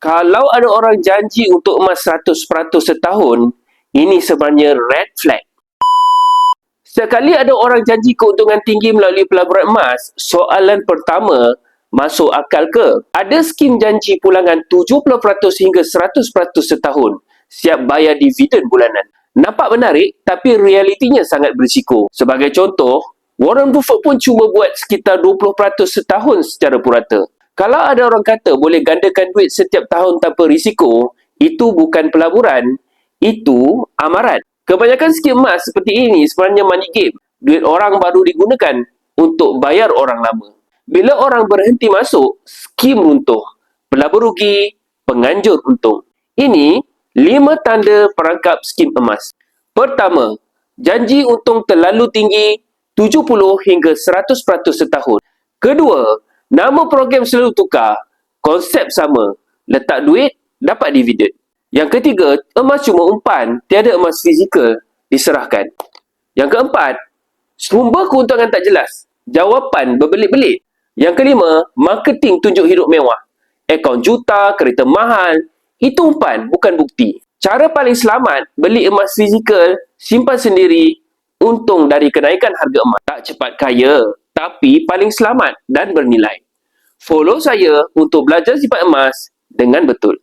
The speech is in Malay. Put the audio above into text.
Kalau ada orang janji untuk emas 100% setahun, ini sebenarnya red flag. Sekali ada orang janji keuntungan tinggi melalui pelaburan emas, soalan pertama, masuk akal ke? Ada skim janji pulangan 70% hingga 100% setahun, siap bayar dividen bulanan. Nampak menarik, tapi realitinya sangat berisiko. Sebagai contoh, Warren Buffett pun cuma buat sekitar 20% setahun secara purata. Kalau ada orang kata boleh gandakan duit setiap tahun tanpa risiko, itu bukan pelaburan, itu amaran. Kebanyakan skim emas seperti ini sebenarnya money game. Duit orang baru digunakan untuk bayar orang lama. Bila orang berhenti masuk, skim runtuh. Pelabur rugi, penganjur untung. Ini 5 tanda perangkap skim emas. Pertama, janji untung terlalu tinggi 70 hingga 100% setahun. Kedua, nama program selalu tukar. Konsep sama. Letak duit, dapat dividen. Yang ketiga, emas cuma umpan, tiada emas fizikal diserahkan. Yang keempat, sumber keuntungan tak jelas. Jawapan berbelit-belit. Yang kelima, marketing tunjuk hidup mewah. Akaun juta, kereta mahal. Itu umpan, bukan bukti. Cara paling selamat, beli emas fizikal, simpan sendiri, untung dari kenaikan harga emas. Tak cepat kaya, tapi paling selamat dan bernilai. Follow saya untuk belajar sifat emas dengan betul.